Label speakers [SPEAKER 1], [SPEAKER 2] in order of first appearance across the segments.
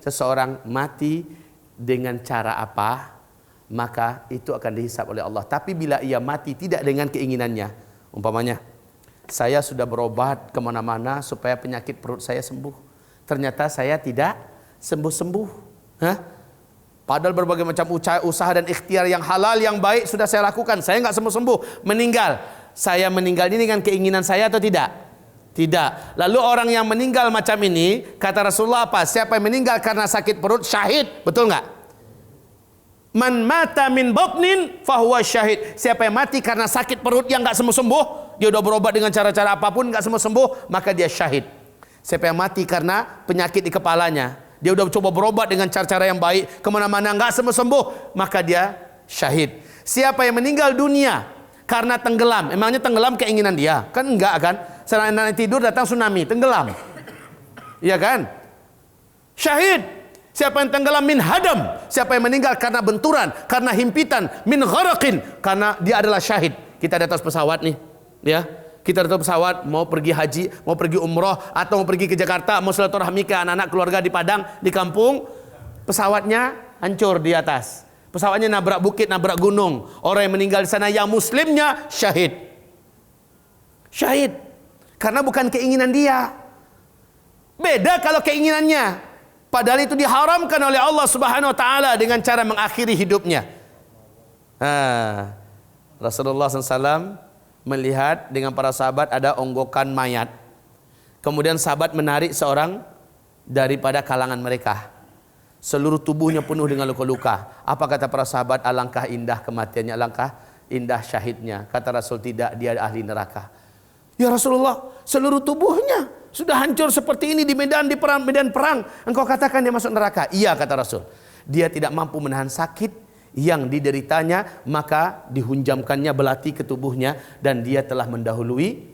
[SPEAKER 1] seseorang mati dengan cara apa, maka itu akan dihisab oleh Allah. Tapi bila ia mati tidak dengan keinginannya, umpamanya saya sudah berobat kemana-mana supaya penyakit perut saya sembuh, ternyata saya tidak sembuh-sembuh, padahal berbagai macam usaha dan ikhtiar yang halal, yang baik sudah saya lakukan, saya nggak sembuh-sembuh, meninggal. Saya meninggal ini dengan keinginan saya atau tidak? Tidak. Lalu orang yang meninggal macam ini, kata Rasulullah apa? Siapa yang meninggal karena sakit perut, syahid. Betul nggak? Man mata min batnin fahuwa syahid. Siapa yang mati karena sakit perut yang nggak sembuh-sembuh, dia udah berobat dengan cara-cara apapun nggak sembuh-sembuh, maka dia syahid. Siapa yang mati karena penyakit di kepalanya, dia udah coba berobat dengan cara-cara yang baik, kemana-mana nggak sembuh-sembuh, maka dia syahid. Siapa yang meninggal dunia karena tenggelam, emangnya tenggelam keinginan dia? Kan enggak kan? Selain tidur datang tsunami, tenggelam. Iya kan? Syahid. Siapa yang tenggelam min hadam. Siapa yang meninggal karena benturan, karena himpitan, min gharaqin, karena dia adalah syahid. Kita di atas pesawat nih, ya. Kita di atas pesawat mau pergi haji, mau pergi umroh, atau mau pergi ke Jakarta, mau silaturahmi ke anak-anak keluarga di Padang, di kampung. Pesawatnya hancur di atas. Pesawatnya nabrak bukit, nabrak gunung. Orang yang meninggal di sana yang muslimnya syahid. Syahid. Karena bukan keinginan dia. Beda kalau keinginannya. Padahal itu diharamkan oleh Allah Subhanahu wa taala dengan cara mengakhiri hidupnya. Rasulullah SAW melihat dengan para sahabat ada onggokan mayat. Kemudian sahabat menarik seorang daripada kalangan mereka. Seluruh tubuhnya penuh dengan luka-luka. Apa kata para sahabat? Alangkah indah kematiannya, alangkah indah syahidnya. Kata Rasul, tidak, dia ahli neraka. Ya Rasulullah, seluruh tubuhnya sudah hancur seperti ini di medan perang. Engkau katakan dia masuk neraka? Iya, kata Rasul. Dia tidak mampu menahan sakit yang dideritanya, maka dihunjamkannya belati ke tubuhnya, dan dia telah mendahului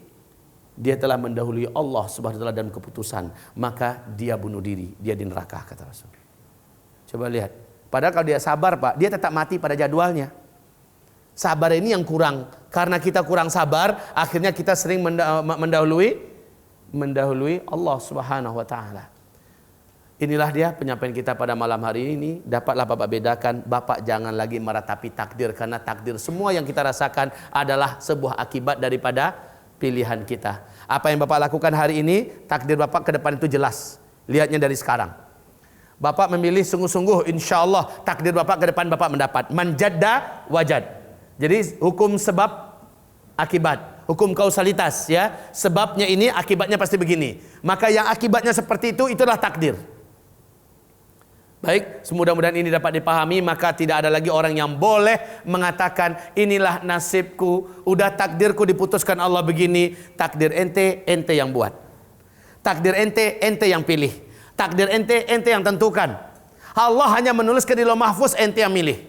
[SPEAKER 1] Allah Subhanahu wa taala dalam keputusan, maka dia bunuh diri, dia di neraka, kata Rasul. Coba lihat. Padahal kalau dia sabar, Pak, dia tetap mati pada jadwalnya. Sabar ini yang kurang. Karena kita kurang sabar, akhirnya kita sering mendahului Allah Subhanahu wa taala. Inilah dia penyampaian kita pada malam hari ini. Dapatlah Bapak bedakan, Bapak jangan lagi meratapi takdir, karena takdir semua yang kita rasakan adalah sebuah akibat daripada pilihan kita. Apa yang Bapak lakukan hari ini, takdir Bapak ke depan itu jelas. Lihatnya dari sekarang. Bapak memilih sungguh-sungguh, insya Allah takdir Bapak ke depan Bapak mendapat. Manjadda wajad. Jadi hukum sebab akibat, hukum kausalitas, ya. Sebabnya ini, akibatnya pasti begini. Maka yang akibatnya seperti itu, itulah takdir. Baik, mudah-mudahan ini dapat dipahami. Maka tidak ada lagi orang yang boleh mengatakan inilah nasibku, udah takdirku diputuskan Allah begini. Takdir ente yang buat. Takdir ente yang pilih. Takdir ente yang tentukan. Allah hanya menuliskan di Lauh Mahfuz, ente yang milih.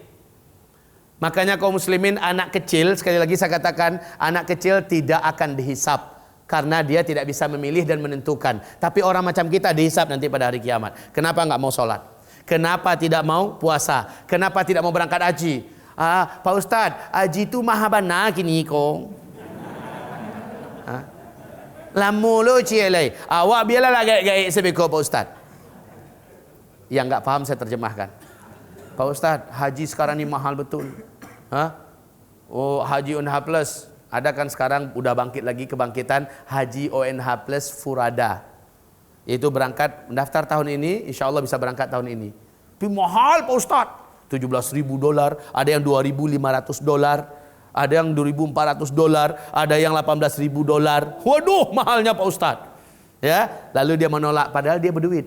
[SPEAKER 1] Makanya kaum muslimin, anak kecil, sekali lagi saya katakan, anak kecil tidak akan dihisab karena dia tidak bisa memilih dan menentukan. Tapi orang macam kita dihisab nanti pada hari kiamat. Kenapa nggak mau sholat? Kenapa tidak mau puasa? Kenapa tidak mau berangkat haji? Pak Ustadz, haji itu maha bana kini kong. Lamu lo cielai. Awak biarlah gaya sebeko Pak Ustadz. Yang nggak paham saya terjemahkan. Pak Ustadz, haji sekarang ini mahal betul. Oh, haji ONH Plus. Ada kan sekarang udah bangkit lagi kebangkitan haji ONH Plus Furada. Itu berangkat, mendaftar tahun ini, insya Allah bisa berangkat tahun ini. Tapi mahal Pak Ustadz. $17.000, ada yang $2.500, ada yang $2.400, ada yang $18.000. Waduh, mahalnya Pak Ustadz. Ya, lalu dia menolak, padahal dia berduit.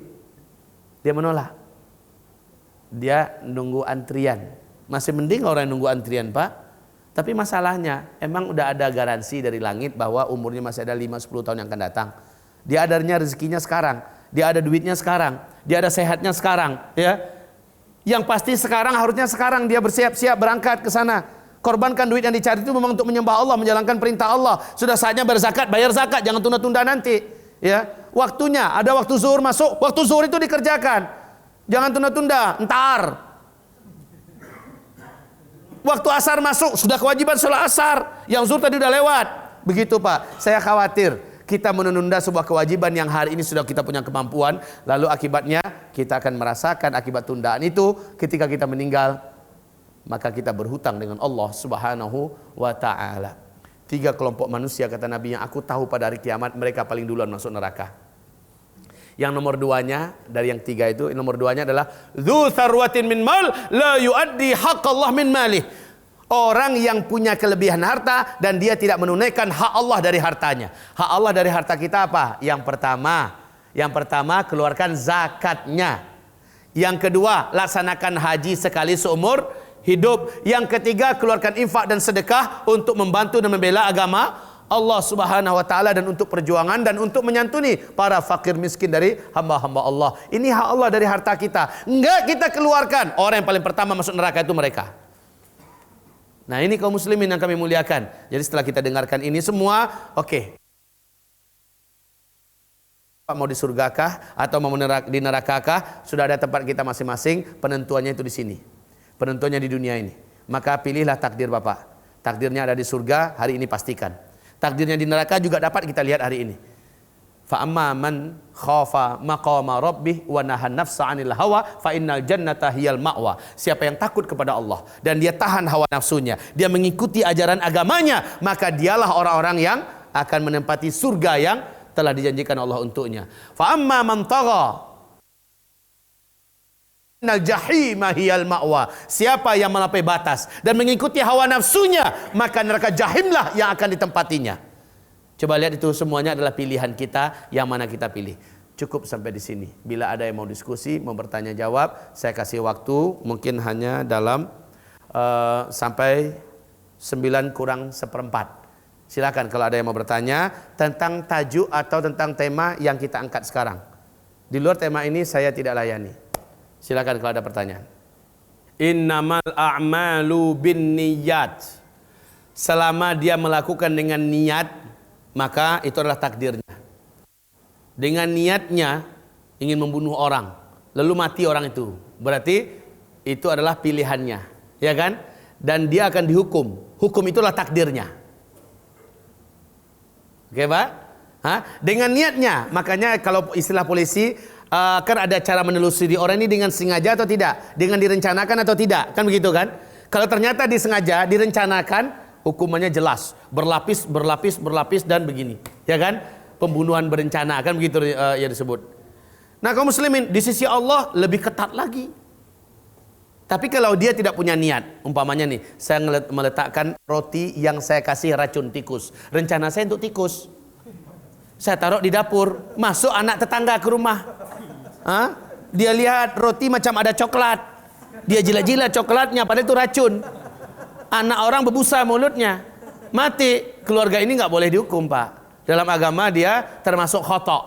[SPEAKER 1] Dia menolak. Dia nunggu antrian. Masih mending orang yang nunggu antrian, Pak. Tapi masalahnya, emang udah ada garansi dari langit bahwa umurnya masih ada 5-10 tahun yang akan datang. Dia adanya rezekinya sekarang, dia ada duitnya sekarang, dia ada sehatnya sekarang, ya. Yang pasti sekarang, harusnya sekarang dia bersiap-siap berangkat ke sana. Korbankan duit yang dicari itu memang untuk menyembah Allah, menjalankan perintah Allah. Sudah saatnya berzakat, bayar zakat, jangan tunda-tunda nanti, ya. Waktunya, ada waktu zuhur masuk, waktu zuhur itu dikerjakan. Jangan tunda-tunda, entar. Waktu asar masuk, sudah kewajiban sholat asar. Yang zuhur tadi udah lewat. Begitu Pak, saya khawatir kita menunda sebuah kewajiban yang hari ini sudah kita punya kemampuan, lalu akibatnya kita akan merasakan akibat tundaan itu ketika kita meninggal, maka kita berhutang dengan Allah Subhanahu wa taala. 3 kelompok manusia kata Nabi yang aku tahu pada hari kiamat, mereka paling duluan masuk neraka. Yang nomor 2-nya dari yang 3 itu, nomor 2-nya adalah dzu sarwatin min mal la yuaddi haqqallah min malih. Orang yang punya kelebihan harta dan dia tidak menunaikan hak Allah dari hartanya. Hak Allah dari harta kita apa? Yang pertama keluarkan zakatnya. Yang kedua, laksanakan haji sekali seumur hidup. Yang ketiga, keluarkan infak dan sedekah untuk membantu dan membela agama Allah Subhanahu wa taala dan untuk perjuangan dan untuk menyantuni para fakir miskin dari hamba-hamba Allah. Ini hak Allah dari harta kita. Enggak kita keluarkan. Orang yang paling pertama masuk neraka itu mereka. Nah, ini kaum muslimin yang kami muliakan. Jadi setelah kita dengarkan ini semua, oke. Mau di surgakah atau mau di nerakakah? Sudah ada tempat kita masing-masing. Penentuannya itu di sini. Penentuannya di dunia ini. Maka pilihlah takdir Bapak. Takdirnya ada di surga, hari ini pastikan. Takdirnya di neraka juga dapat kita lihat hari ini. Fa amma man khafa maqama rabbih wa nahan nafsa 'anil hawa fa innal jannata hiyal ma'wa. Siapa yang takut kepada Allah dan dia tahan hawa nafsunya, dia mengikuti ajaran agamanya, maka dialah orang-orang yang akan menempati surga yang telah dijanjikan Allah untuknya. Fa amma man tagha innal jahima hiyal ma'wa. Siapa yang melampaui batas dan mengikuti hawa nafsunya, maka neraka jahimlah yang akan ditempatinya. Coba lihat, itu semuanya adalah pilihan kita, yang mana kita pilih. Cukup sampai di sini. Bila ada yang mau diskusi, mau bertanya jawab, saya kasih waktu mungkin hanya dalam sampai 9 kurang seperempat. Silakan kalau ada yang mau bertanya tentang tajuk atau tentang tema yang kita angkat sekarang. Di luar tema ini saya tidak layani. Silakan kalau ada pertanyaan. Innamal a'malu binniyat. Selama dia melakukan dengan niat, maka itu adalah takdirnya. Dengan niatnya ingin membunuh orang, lalu mati orang itu, berarti itu adalah pilihannya, ya kan? Dan dia akan dihukum. Hukum itulah takdirnya. Oke, Pak? Dengan niatnya, makanya kalau istilah polisi kan ada cara menelusuri orang ini dengan sengaja atau tidak, dengan direncanakan atau tidak, kan begitu kan? Kalau ternyata disengaja, direncanakan, hukumannya jelas, berlapis dan begini, ya kan? Pembunuhan berencana, kan begitu ya disebut. Nah, kaum muslimin, di sisi Allah lebih ketat lagi. Tapi kalau dia tidak punya niat, umpamanya nih, saya meletakkan roti yang saya kasih racun tikus. Rencana saya untuk tikus. Saya taruh di dapur, masuk anak tetangga ke rumah. Dia lihat roti macam ada coklat. Dia jilat-jilat coklatnya, padahal itu racun. Anak orang berbusa mulutnya, mati. Keluarga ini nggak boleh dihukum, Pak. Dalam agama dia termasuk khotok,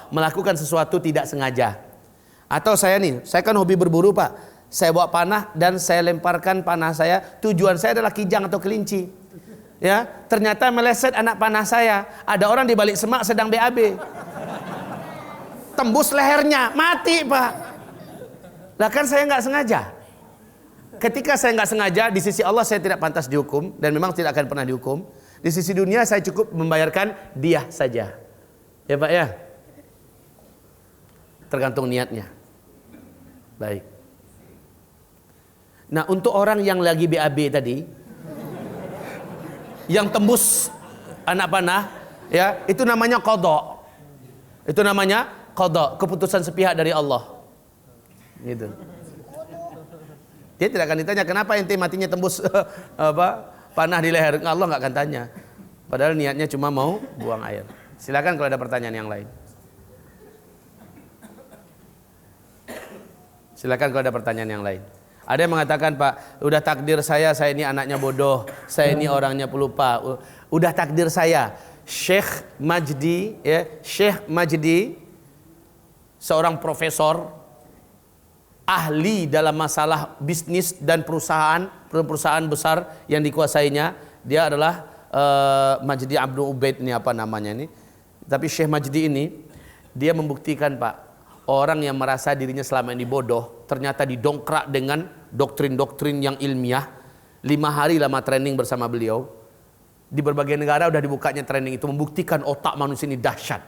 [SPEAKER 1] melakukan sesuatu tidak sengaja. Atau saya kan hobi berburu, Pak. Saya bawa panah dan saya lemparkan panah saya. Tujuan saya adalah kijang atau kelinci. Ya, ternyata meleset anak panah saya. Ada orang di balik semak sedang BAB. Tembus lehernya, mati, Pak. Lah kan saya nggak sengaja. Ketika saya nggak sengaja, di sisi Allah saya tidak pantas dihukum dan memang tidak akan pernah dihukum. Di sisi dunia saya cukup membayarkan diah saja, ya Pak ya. Tergantung niatnya. Baik. Nah, untuk orang yang lagi BAB tadi, yang tembus anak panah, ya itu namanya qadha. Itu namanya qadha, keputusan sepihak dari Allah. Gitu. Dia tidak akan ditanya kenapa ente matinya tembus panah di leher. Allah nggak akan tanya. Padahal niatnya cuma mau buang air. Silakan kalau ada pertanyaan yang lain. Silakan kalau ada pertanyaan yang lain. Ada yang mengatakan, Pak, udah takdir saya ini anaknya bodoh, saya ini orangnya pelupa. Udah takdir saya. Syekh Majdi, seorang profesor ahli dalam masalah bisnis dan perusahaan besar yang dikuasainya. Dia adalah Majdi Abdul Ubaid, ini apa namanya ini. Tapi Syekh Majdi ini, dia membuktikan, Pak, orang yang merasa dirinya selama ini bodoh, ternyata didongkrak dengan doktrin-doktrin yang ilmiah. 5 hari lama training bersama beliau. Di berbagai negara udah dibukanya training itu, membuktikan otak manusia ini dahsyat.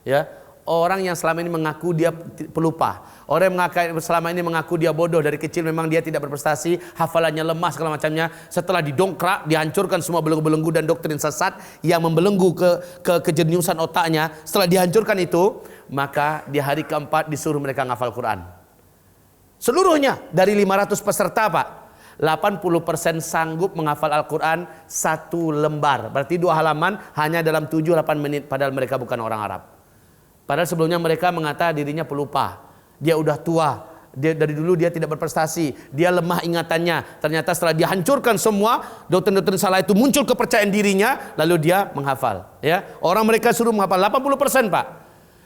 [SPEAKER 1] Ya, orang yang selama ini mengaku dia pelupa, orang yang selama ini mengaku dia bodoh dari kecil, memang dia tidak berprestasi, hafalannya lemah segala macamnya, setelah didongkrak, dihancurkan semua belenggu-belenggu dan doktrin sesat yang membelenggu ke kejeniusan otaknya, setelah dihancurkan itu, maka di hari keempat disuruh mereka ngafal Quran. Seluruhnya dari 500 peserta, Pak, 80% sanggup menghafal Al-Quran 1 lembar. Berarti 2 halaman hanya dalam 7-8 menit. Padahal mereka bukan orang Arab. Padahal sebelumnya mereka mengatakan dirinya pelupa. Dia udah tua. Dari dulu dia tidak berprestasi. Dia lemah ingatannya. Ternyata setelah dihancurkan semua doktrin-doktrin salah itu, muncul kepercayaan dirinya. Lalu dia menghafal. Ya, orang mereka suruh menghafal 80%, Pak.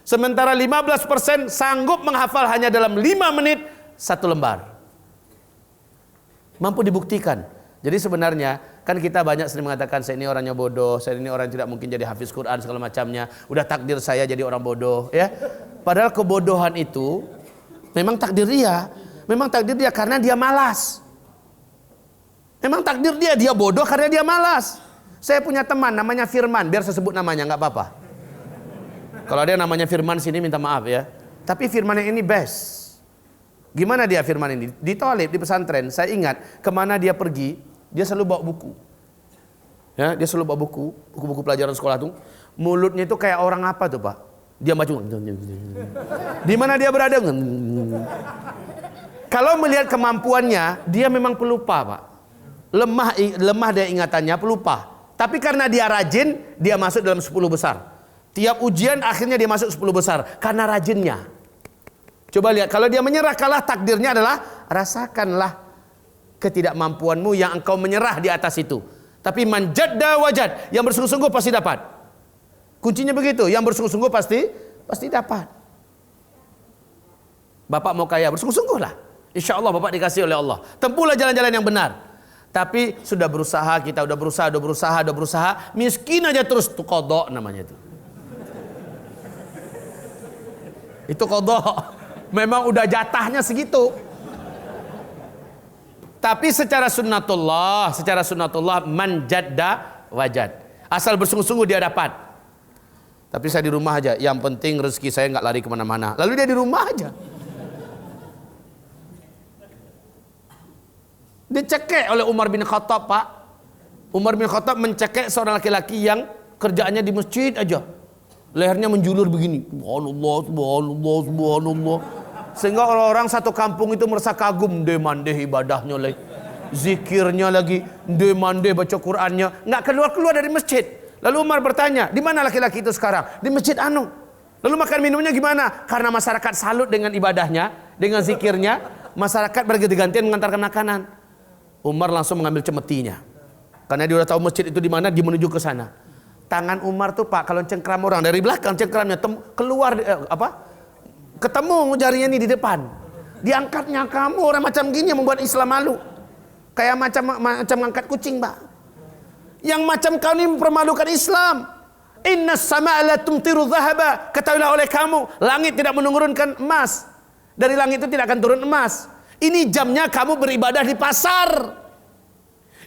[SPEAKER 1] Sementara 15% sanggup menghafal hanya dalam 5 menit 1 lembar. Mampu dibuktikan. Jadi sebenarnya kan kita banyak sering mengatakan saya ini orangnya bodoh, saya ini orang yang tidak mungkin jadi hafiz Quran segala macamnya. Udah takdir saya jadi orang bodoh, ya. Padahal kebodohan itu memang takdir dia. Memang takdir dia karena dia malas. Memang takdir dia bodoh karena dia malas. Saya punya teman namanya Firman, biar saya sebut namanya nggak apa-apa. Kalau ada yang namanya Firman sini minta maaf ya. Tapi Firman yang ini best. Gimana dia Firman ini? Di Thalib, di pesantren, saya ingat kemana dia pergi, dia selalu bawa buku. Ya, dia selalu bawa buku-buku pelajaran sekolah tuh. Mulutnya itu kayak orang apa tuh, Pak? Dia baca. Di mana dia berada? Kalau melihat kemampuannya, dia memang pelupa, Pak. Lemah dia ingatannya, pelupa. Tapi karena dia rajin, dia masuk dalam 10 besar. Tiap ujian akhirnya dia masuk 10 besar karena rajinnya. Coba lihat, kalau dia menyerah kalah, takdirnya adalah rasakanlah ketidakmampuanmu yang engkau menyerah di atas itu. Tapi manjadda wajad, yang bersungguh-sungguh pasti dapat. Kuncinya begitu, yang bersungguh-sungguh pasti dapat. Bapak mau kaya, bersungguh-sungguhlah. Insya Allah Bapak dikasih oleh Allah. Tempuhlah jalan-jalan yang benar. Tapi sudah berusaha, kita udah berusaha, miskin aja terus, itu qadha namanya itu. Itu qadha. Memang udah jatahnya segitu. Tapi secara sunnatullah man jadda wajad. Asal bersungguh-sungguh dia dapat. Tapi saya di rumah aja, yang penting rezeki saya nggak lari kemana-mana. Lalu dia di rumah aja. Dicekek oleh Umar bin Khattab, Pak. Umar bin Khattab mencekek seorang laki-laki yang kerjaannya di masjid aja. Lehernya menjulur begini. Subhanallah. Sehingga orang-orang satu kampung itu merasa kagum. Demandeh ibadahnya lagi. Zikirnya lagi. Demandeh baca Qur'annya. Nggak keluar-keluar dari masjid. Lalu Umar bertanya, di mana laki-laki itu sekarang? Di masjid anu. Lalu makan minumnya gimana? Karena masyarakat salut dengan ibadahnya, dengan zikirnya, masyarakat berganti-gantian mengantarkan makanan. Umar langsung mengambil cemetinya. Karena dia udah tahu masjid itu di mana, dia menuju ke sana. Tangan Umar tuh, Pak, kalau cengkram orang dari belakang cengkramnya keluar ketemu jarinya ini di depan. Diangkatnya, kamu orang macam gini yang membuat Islam malu. Kayak macam angkat kucing, Pak. Yang macam kau ini mempermalukan Islam. Inna sama'a la tumtiru dhahaba. Ketahuilah oleh kamu, langit tidak menurunkan emas. Dari langit itu tidak akan turun emas. Ini jamnya kamu beribadah di pasar.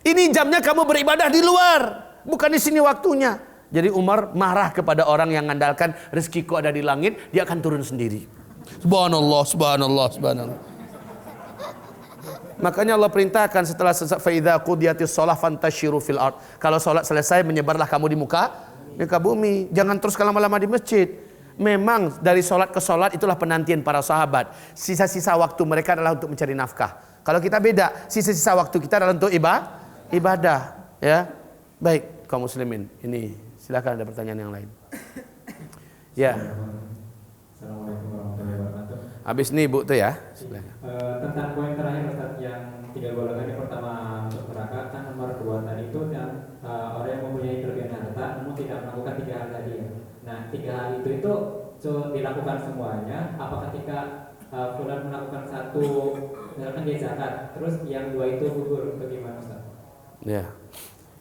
[SPEAKER 1] Ini jamnya kamu beribadah di luar. Bukan di sini waktunya. Jadi Umar marah kepada orang yang mengandalkan rezekiku ada di langit, dia akan turun sendiri. Subhanallah. Makanya Allah perintahkan setelah fa idza qudiyatis shalah fantashiru fil ard. Kalau salat selesai menyebarlah kamu di muka bumi. Jangan terus lama-lama di masjid. Memang dari salat ke salat itulah penantian para sahabat. Sisa-sisa waktu mereka adalah untuk mencari nafkah. Kalau kita beda, sisa-sisa waktu kita adalah untuk ibadah, ya. Baik, kaum muslimin. Ini silakan ada pertanyaan yang lain. Ya.
[SPEAKER 2] Assalamualaikum warahmatullahi wabarakatuh.
[SPEAKER 1] Habis nih Bu tuh ya. Silakan.
[SPEAKER 2] Tentang poin terakhir Ustaz, yang 3 golongan, yang pertama untuk neraka, kan nomor 2 tadi itu yang orang yang mempunyai kelebihan harta namun tidak melakukan 3 hal tadi ya. Nah, 3 hal itu dilakukan semuanya. Apa ketika fulan melakukan satu, misalkan dia zakat, terus yang 2 itu gugur, bagaimana Ustaz?
[SPEAKER 1] Ya.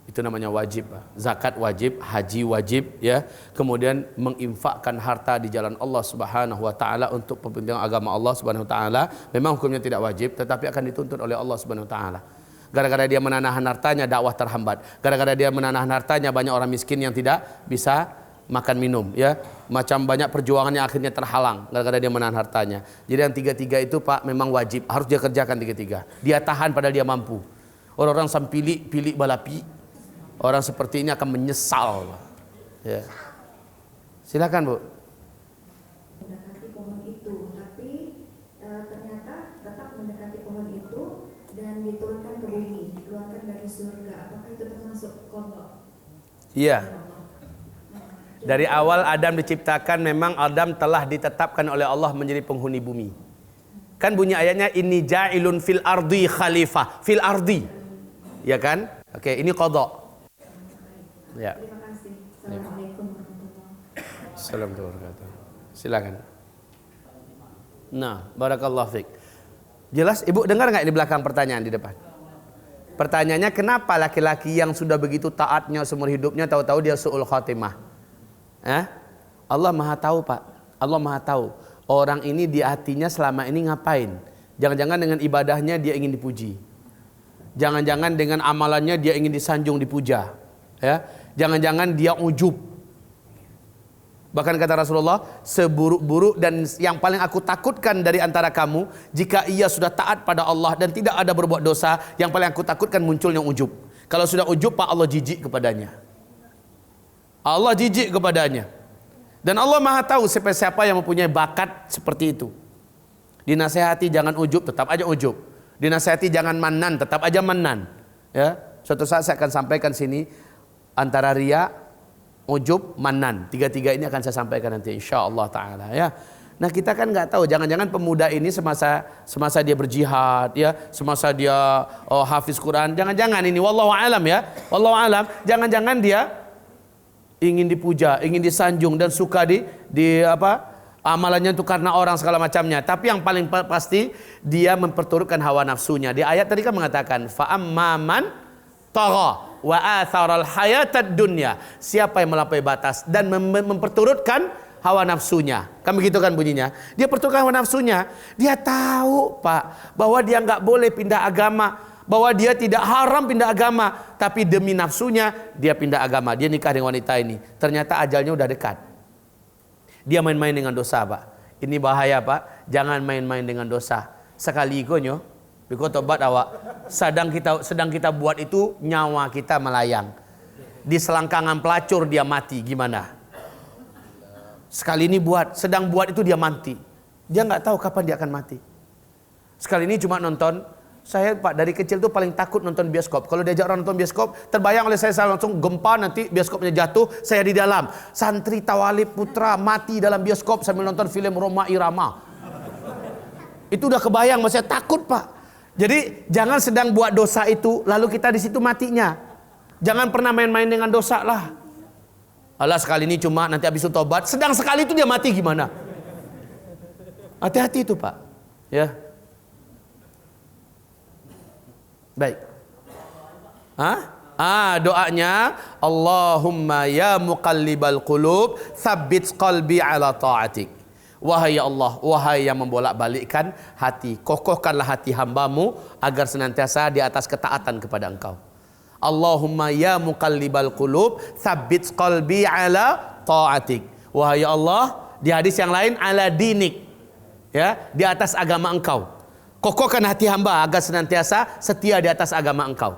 [SPEAKER 1] Itu namanya wajib, zakat wajib, haji wajib, ya. Kemudian menginfakkan harta di jalan Allah Subhanahu wa taala untuk kepentingan agama Allah Subhanahu wa taala, memang hukumnya tidak wajib tetapi akan dituntut oleh Allah Subhanahu wa taala. Gara-gara dia menahan hartanya, dakwah terhambat. Gara-gara dia menahan hartanya, banyak orang miskin yang tidak bisa makan minum, ya. macam banyak perjuangannya akhirnya terhalang gara-gara dia menahan hartanya. Jadi yang tiga-tiga itu Pak memang wajib, harus dia kerjakan tiga-tiga. Dia tahan padahal dia mampu. Orang-orang pilih balapi, orang seperti ini akan menyesal. Ya. Silakan Bu.
[SPEAKER 3] Mendekati pohon itu, tapi ternyata tetap mendekati pohon itu dan diturunkan ke bumi, dikeluarkan dari surga. Apakah itu termasuk kodok?
[SPEAKER 1] Iya. Dari awal Adam diciptakan memang Adam telah ditetapkan oleh Allah menjadi penghuni bumi. Kan bunyi ayatnya inni ja'ilun fil ardi khalifah, fil ardi. Ya kan? Oke, ini qada. Ya.
[SPEAKER 3] Terima kasih. Assalamualaikum warahmatullahi wabarakatuh.
[SPEAKER 1] Assalamualaikum warahmatullahi wabarakatuh. Silakan. Nah, barakallahu fiik. Jelas Ibu dengar enggak di belakang pertanyaan di depan? Pertanyaannya kenapa laki-laki yang sudah begitu taatnya seumur hidupnya tahu-tahu dia su'ul khatimah? Allah Maha tahu Pak. Allah Maha tahu. Orang ini di hatinya selama ini ngapain? Jangan-jangan dengan ibadahnya dia ingin dipuji. Jangan-jangan dengan amalannya dia ingin disanjung, dipuja. Ya, jangan-jangan dia ujub. Bahkan kata Rasulullah, seburuk-buruk dan yang paling aku takutkan dari antara kamu, jika ia sudah taat pada Allah dan tidak ada berbuat dosa, yang paling aku takutkan munculnya ujub. Kalau sudah ujub, Pak, Allah jijik kepadanya. Allah jijik kepadanya. Dan Allah Maha tahu siapa yang mempunyai bakat seperti itu. Dinasehati jangan ujub, tetap aja ujub. Dinasehati jangan manan, tetap aja manan. Ya, suatu saat saya akan sampaikan sini antara riya, ujub, manan. Tiga-tiga ini akan saya sampaikan nanti insyaallah taala ya. Nah, kita kan nggak tahu, jangan-jangan pemuda ini semasa dia berjihad ya, semasa dia hafiz Quran, jangan-jangan ini wallahu alam ya. Wallahu alam, jangan-jangan dia ingin dipuja, ingin disanjung dan suka di apa? Amalannya itu karena orang segala macamnya. Tapi yang paling pasti dia memperturutkan hawa nafsunya. Di ayat tadi kan mengatakan fa amman tagha wa atharal hayatad dunya. Siapa yang melampaui batas dan memperturutkan hawa nafsunya. Kan begitu kan bunyinya. Dia perturutkan hawa nafsunya. Dia tahu Pak bahwa dia nggak boleh pindah agama, bahwa dia tidak haram pindah agama, tapi demi nafsunya dia pindah agama. Dia nikah dengan wanita ini. Ternyata ajalnya udah dekat. Dia main-main dengan dosa Pak. Ini bahaya Pak. Jangan main-main dengan dosa. Sekali ikonyo, biko tobat awak. Sedang kita buat itu nyawa kita melayang. Di selangkangan pelacur dia mati. Gimana? Sekali ini sedang buat itu dia mati. Dia nggak tahu kapan dia akan mati. Sekali ini cuma nonton. Saya Pak dari kecil tuh paling takut nonton bioskop. Kalau diajak orang nonton bioskop, terbayang oleh saya langsung gempa, nanti bioskopnya jatuh, saya di dalam. Santri Tawalib Putra mati dalam bioskop sambil nonton film Roma Irama. Itu udah kebayang, saya takut Pak. Jadi jangan sedang buat dosa itu, lalu kita di situ matinya. Jangan pernah main-main dengan dosa lah. Alah sekali ini cuma nanti habis itu tobat, sedang sekali itu dia mati gimana? Hati-hati itu Pak. Ya. Baik. Doanya Allahumma ya muqallibal qulub tsabbit qalbi ala ta'atik. Wahai ya Allah, wahai yang membolak-balikkan hati, kokohkanlah hati hambamu agar senantiasa di atas ketaatan kepada Engkau. Allahumma ya muqallibal qulub tsabbit qalbi ala ta'atik. Wahai ya Allah, di hadis yang lain ala dinik. Ya, di atas agama Engkau. Kokohkan hati hamba agar senantiasa setia di atas agama Engkau.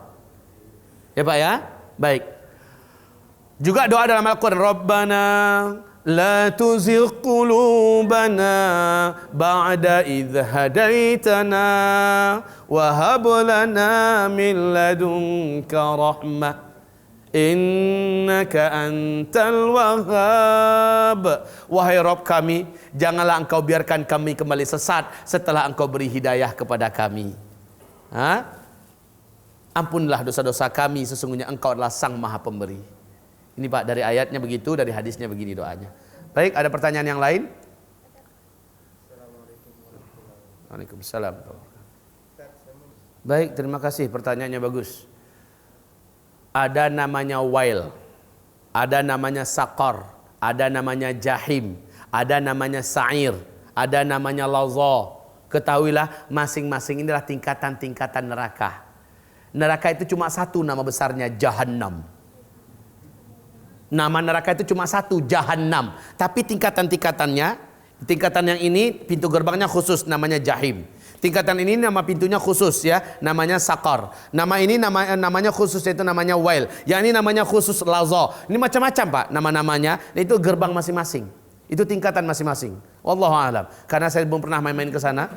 [SPEAKER 1] Ya Pak ya? Baik. Juga doa dalam Al-Quran. Rabbana la tuzigh qulubana ba'da idh hadaitana wa hab lana min ladunka rahmah innaka antal wahhab. Wahai Rabb kami, janganlah Engkau biarkan kami kembali sesat setelah Engkau beri hidayah kepada kami. Ampunlah dosa-dosa kami, sesungguhnya Engkau adalah Sang Maha Pemberi. Ini Pak, dari ayatnya begitu, dari hadisnya begini doanya. Baik, ada pertanyaan yang lain? Waalaikumsalam. Baik, terima kasih, pertanyaannya bagus. Ada namanya wail, ada namanya sakar, ada namanya jahim, ada namanya sa'ir, ada namanya laza. Ketahuilah masing-masing inilah tingkatan-tingkatan neraka. Neraka itu cuma satu nama besarnya, Jahannam. Nama neraka itu cuma satu, Jahannam. Tapi tingkatan-tingkatannya, tingkatan yang ini pintu gerbangnya khusus, namanya Jahim. Tingkatan ini nama pintunya khusus ya, namanya Sakar. Nama ini namanya khusus, yaitu namanya Wail. Yang ini namanya khusus Laza. Ini macam-macam Pak nama-namanya. Itu gerbang masing-masing. Itu tingkatan masing-masing. Wallahu a'lam. Karena saya belum pernah main-main ke sana.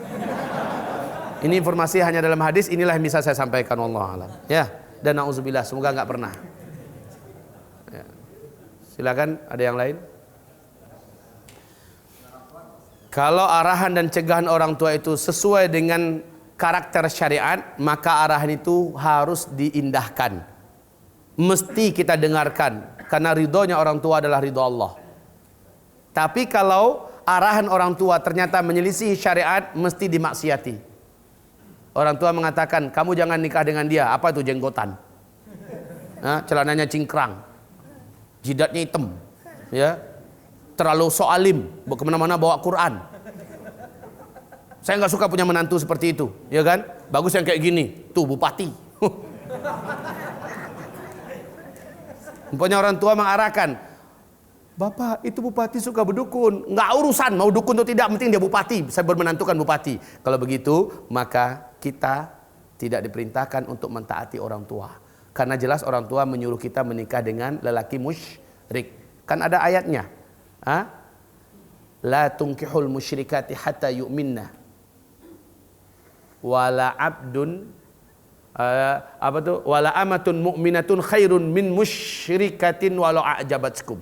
[SPEAKER 1] Ini informasi hanya dalam hadis, inilah yang bisa saya sampaikan, wallahu a'lam. Ya, dan na'udzubillah, semoga enggak pernah. Ya. Silakan, ada yang lain? Kalau arahan dan cegahan orang tua itu sesuai dengan karakter syariat, maka arahan itu harus diindahkan. Mesti kita dengarkan, karena ridhonya orang tua adalah ridho Allah. Tapi kalau arahan orang tua ternyata menyelisihi syariat, mesti dimaksiati. Orang tua mengatakan, kamu jangan nikah dengan dia. Apa itu jenggotan? Celananya cingkrang, jidatnya hitam, ya, terlalu soalim, kemana-mana bawa Quran. Saya nggak suka punya menantu seperti itu, ya kan? Bagus yang kayak gini, tuh bupati. Umpamanya orang tua mengarahkan, Bapak itu bupati suka berdukun, nggak urusan mau dukun atau tidak, penting dia bupati, saya bermenantukan bupati. Kalau begitu, maka kita tidak diperintahkan untuk mentaati orang tua. Karena jelas orang tua menyuruh kita menikah dengan lelaki musyrik. Kan ada ayatnya. La tunkihul musyrikati hatta yu'minna. Wala abdun wala amatun mu'minatun khairun min musyrikatin walau a'jabatkum.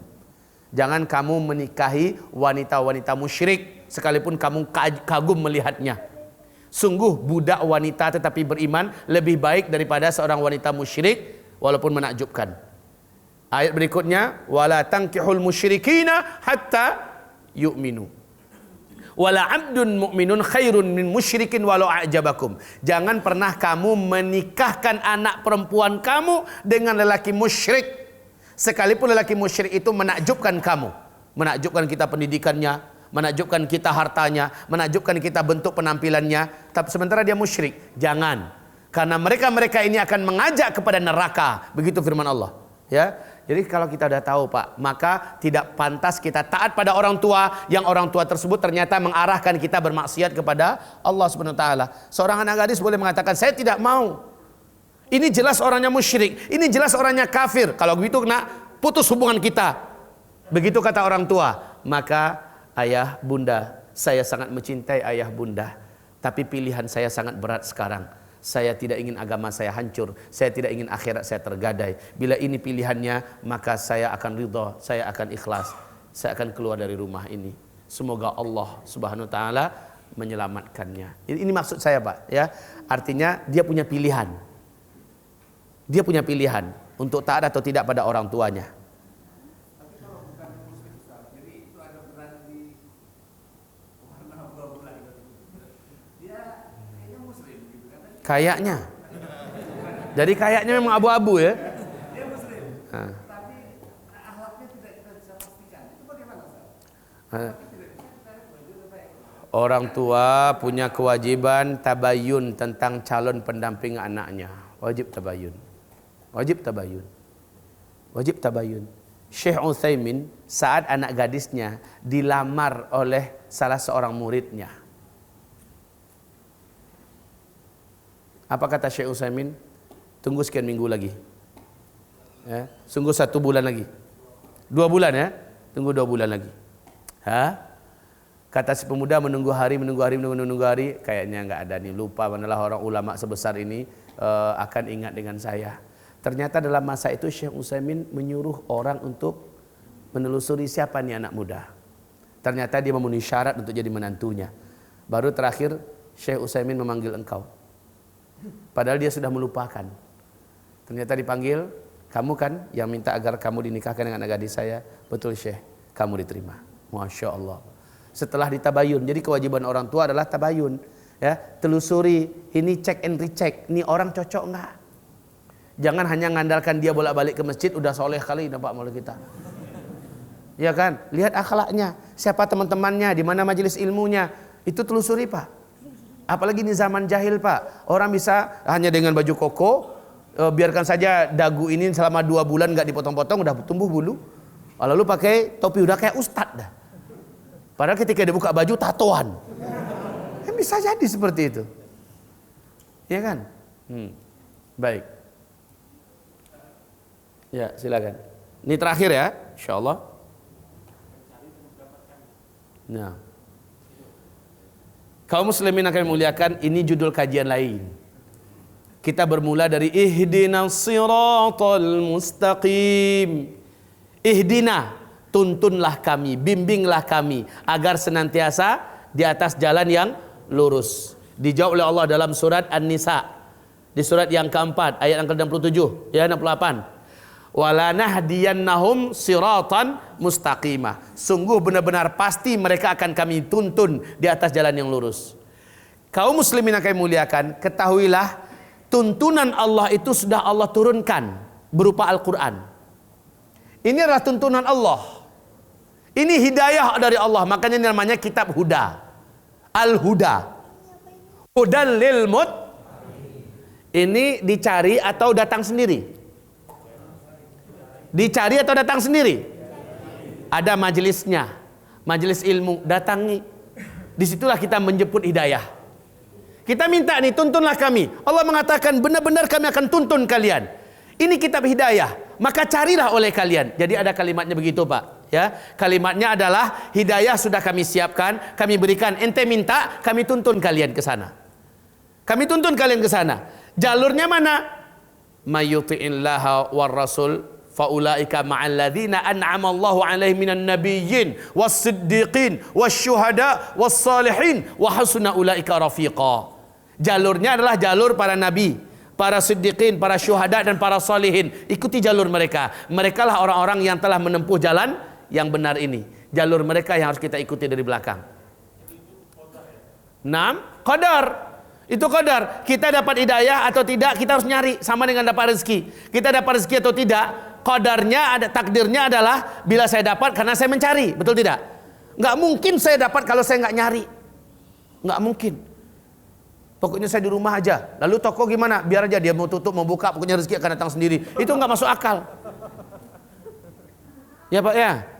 [SPEAKER 1] Jangan kamu menikahi wanita-wanita musyrik sekalipun kamu kagum melihatnya. Sungguh budak wanita tetapi beriman lebih baik daripada seorang wanita musyrik walaupun menakjubkan. Ayat berikutnya, wala tankihul musyrikina hatta yu'minu. Wala abdun mu'minun khairun min musyrikin walau a'jabakum. Jangan pernah kamu menikahkan anak perempuan kamu dengan lelaki musyrik sekalipun lelaki musyrik itu menakjubkan kamu. Menakjubkan kita pendidikannya, menakjubkan kita hartanya, menakjubkan kita bentuk penampilannya, tapi sementara dia musyrik. Jangan, karena mereka ini akan mengajak kepada neraka. Begitu firman Allah, ya. Jadi kalau kita sudah tahu Pak, maka tidak pantas kita taat pada orang tua yang orang tua tersebut ternyata mengarahkan kita bermaksiat kepada Allah Subhanahu wa taala. Seorang anak gadis boleh mengatakan, saya tidak mau. Ini jelas orangnya musyrik, ini jelas orangnya kafir. Kalau begitu nak putus hubungan kita. Begitu kata orang tua. Maka ayah bunda, saya sangat mencintai ayah bunda, tapi pilihan saya sangat berat sekarang. Saya tidak ingin agama saya hancur, saya tidak ingin akhirat saya tergadai. Bila ini pilihannya, maka saya akan ridha, saya akan ikhlas, saya akan keluar dari rumah ini. Semoga Allah Subhanahu wa taala menyelamatkannya. Ini maksud saya Pak, ya. Artinya dia punya pilihan. Dia punya pilihan untuk taat atau tidak pada orang tuanya.
[SPEAKER 4] Tapi kalau bukan muslim Ustaz, jadi itu ada peran di warna abu-abu lagi. Dia kayaknya muslim gitu kan?
[SPEAKER 1] Kayaknya. Jadi kayaknya memang abu-abu ya.
[SPEAKER 4] Dia muslim. Tapi akhlaknya tidak kita bisa pastikan. Itu bagaimana Ustaz?
[SPEAKER 1] Orang tua punya kewajiban tabayun tentang calon pendamping anaknya. Wajib tabayun. Wajib tabayun. Wajib tabayun. Syekh Utsaimin saat anak gadisnya dilamar oleh salah seorang muridnya. Apa kata Syekh Utsaimin? Tunggu sekian minggu lagi. Ya, sungguh 1 bulan lagi. 2 bulan ya? Tunggu 2 bulan lagi. Kata si pemuda menunggu hari, kayaknya enggak ada nih, lupa manalah orang ulama sebesar ini akan ingat dengan saya. Ternyata dalam masa itu Syekh Utsaimin menyuruh orang untuk menelusuri siapa nih anak muda. Ternyata dia memenuhi syarat untuk jadi menantunya. Baru terakhir Syekh Utsaimin memanggil engkau. Padahal dia sudah melupakan. Ternyata dipanggil, kamu kan yang minta agar kamu dinikahkan dengan anak gadis saya. Betul Syekh, kamu diterima. Masya Allah. Setelah ditabayun, jadi kewajiban orang tua adalah tabayun. Ya, telusuri, ini check and recheck, ini orang cocok enggak? Jangan hanya mengandalkan dia bolak-balik ke masjid, udah soleh kali nampak malu kita. Ya kan? Lihat akhlaknya, siapa teman-temannya, di mana majelis ilmunya, itu telusuri Pak. Apalagi di zaman jahil Pak, orang bisa hanya dengan baju koko, biarkan saja dagu ini selama 2 bulan nggak dipotong-potong, udah tumbuh bulu. Lalu pakai topi udah kayak ustadz dah. Padahal ketika dia buka baju tatoan. Bisa jadi seperti itu. Ya kan? Baik. Ya, silakan. Ini terakhir ya, insyaallah. Nah. Kaum muslimin akan muliakan, ini judul kajian lain. Kita bermula dari ihdinas siratal mustaqim. Ihdina, tuntunlah kami, bimbinglah kami agar senantiasa di atas jalan yang lurus. Dijawab oleh Allah dalam surat An-Nisa, di surat yang keempat ayat yang ke-67 ya 68. Wala nahdiyannahum siratan mustaqimah. Sungguh benar-benar pasti mereka akan kami tuntun di atas jalan yang lurus. Kaum muslimin yang kami muliakan, ketahuilah tuntunan Allah itu sudah Allah turunkan berupa Al-Quran. Ini adalah tuntunan Allah. Ini hidayah dari Allah, makanya namanya kitab Huda. Al-Huda. Hudan lil mut. Ini dicari atau datang sendiri? Dicari atau datang sendiri? Ada majelisnya, majelis ilmu, datangi. Disitulah kita menjemput hidayah. Kita minta nih, tuntunlah kami. Allah mengatakan benar-benar kami akan tuntun kalian. Ini kitab hidayah, maka carilah oleh kalian. Jadi ada kalimatnya begitu Pak. Ya, kalimatnya adalah hidayah sudah kami siapkan, kami berikan. Ente minta, kami tuntun kalian ke sana. Kami tuntun kalian ke sana. Jalurnya mana? Mayyuti'illaha war rasul faulaika ma'al ladzina an'ama Allahu 'alaihim minan nabiyyin was-siddiqin wasyuhada was-salihin wa hasuna ulaika rafiqa. Jalurnya adalah jalur para nabi, para siddiqin, para syuhada dan para salihin. Ikuti jalur mereka. Mereka lah orang-orang yang telah menempuh jalan yang benar ini. Jalur mereka yang harus kita ikuti dari belakang. 6. Qadar. Itu qadar. Kita dapat hidayah atau tidak, kita harus nyari. Sama dengan dapat rezeki. Kita dapat rezeki atau tidak, qadarnya ada, takdirnya adalah bila saya dapat karena saya mencari. Betul tidak? Nggak mungkin saya dapat kalau saya nggak nyari. Nggak mungkin. Pokoknya saya di rumah aja. Lalu toko gimana? Biar aja dia mau tutup, mau buka, pokoknya rezeki akan datang sendiri. Itu nggak masuk akal. Ya Pak ya.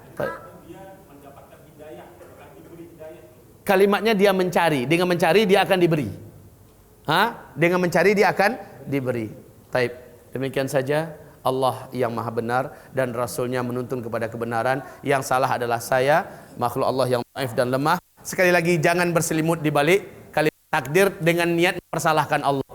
[SPEAKER 1] Kalimatnya dia mencari. Dengan mencari dia akan diberi. Dengan mencari dia akan diberi. Taib. Demikian saja. Allah yang maha benar dan Rasulnya menuntun kepada kebenaran. Yang salah adalah saya, makhluk Allah yang maaf dan lemah. Sekali lagi jangan berselimut di balik kalimat takdir dengan niat mempersalahkan Allah.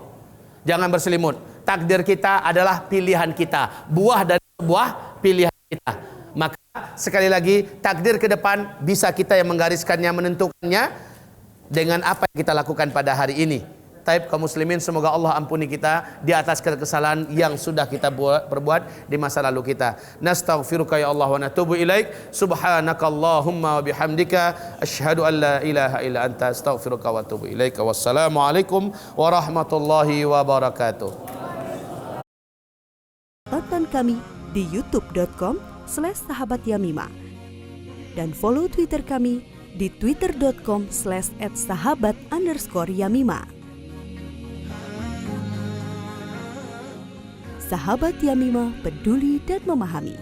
[SPEAKER 1] Jangan berselimut. Takdir kita adalah pilihan kita, buah dari sebuah pilihan kita. Maka sekali lagi takdir ke depan bisa kita yang menggariskannya, menentukannya dengan apa yang kita lakukan pada hari ini. Taib kaum muslimin, semoga Allah ampuni kita di atas kesalahan yang sudah kita perbuat di masa lalu kita. Nastaghfiruka ya Allah wa natubu ilaik. Subhanakallahumma wa bihamdika asyhadu an la ilaha illa anta astaghfiruka wa atubu ilaik. Wassalamualaikum warahmatullahi wabarakatuh.
[SPEAKER 5] Tonton kami di youtube.com/sahabatyamima dan follow Twitter kami di twitter.com/sahabat_yamima. Sahabat Yamima, peduli dan memahami.